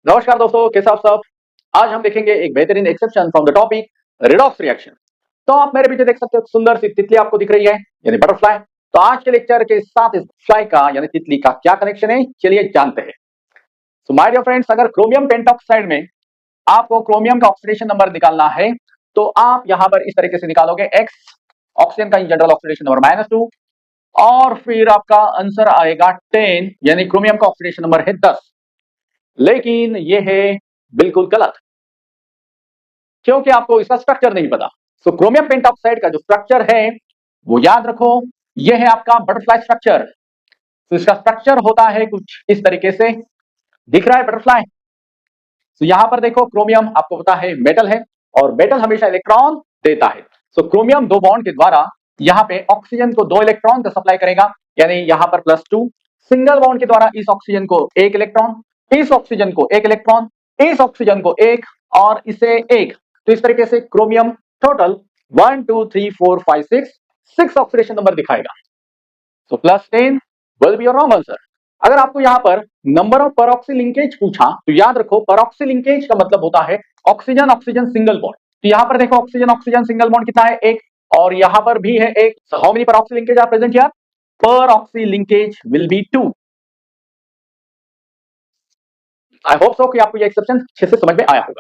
नमस्कार दोस्तों, कैसे आप सब। आज हम देखेंगे एक बेहतरीन exception from the topic redox reaction. तो आप मेरे पीछे देख सकते हो, सुंदर सी तितली आपको दिख रही है, यानी बटरफ्लाई। तो आज के लेक्चर के साथ इस फ्लाई का यानी तितली का क्या कनेक्शन है, चलिए जानते हैं। सो माय डियर फ्रेंड्स, अगर क्रोमियम पेंटॉक्साइड में आपको क्रोमियम का ऑक्सीडेशन नंबर निकालना है तो आप यहां पर इस तरीके से निकालोगे x, ऑक्सीजन का जनरल ऑक्सीडेशन नंबर -2, और फिर आपका आंसर आएगा 10, यानी क्रोमियम का ऑक्सीडेशन नंबर है 10। लेकिन ये है बिल्कुल गलत, क्योंकि आपको इसका स्ट्रक्चर नहीं पता। सो क्रोमियम पेंटॉक्साइड का जो स्ट्रक्चर है वो याद रखो, ये है आपका बटरफ्लाई स्ट्रक्चर। तो इसका स्ट्रक्चर होता है कुछ इस तरीके से, दिख रहा है बटरफ्लाई। तो यहां पर देखो, क्रोमियम आपको पता है मेटल है, और मेटल हमेशा इलेक्ट्रॉन देता है। सो क्रोमियम दो बॉन्ड के द्वारा यहां पे ऑक्सीजन को 2 इलेक्ट्रॉन का सप्लाई करेगा, यानी यहां पर +2। सिंगल बॉन्ड के द्वारा इस ऑक्सीजन को 1 इलेक्ट्रॉन, इस ऑक्सीजन को 1 इलेक्ट्रॉन, इस ऑक्सीजन को 1, और इसे 1। तो इस तरीके से क्रोमियम टोटल 1 2 3 4 5 6 ऑक्सीडेशन नंबर दिखाएगा। सो +10 will be your wrong answer. अगर आपको यहां पर नंबर ऑफ परऑक्सी लिंकेज पूछा तो याद रखो, परऑक्सी लिंकेज का मतलब होता है ऑक्सीजन ऑक्सीजन सिंगल बॉन्ड। तो यहां पर देखो, ऑक्सीजन ऑक्सीजन सिंगल बॉन्ड कितना है, 1, और यहां पर भी है 1। How many peroxy linkage are present here? Peroxy linkage will be 2। I hope so कि आपको ये एक्सेप्शन अच्छे से समझ में आया होगा।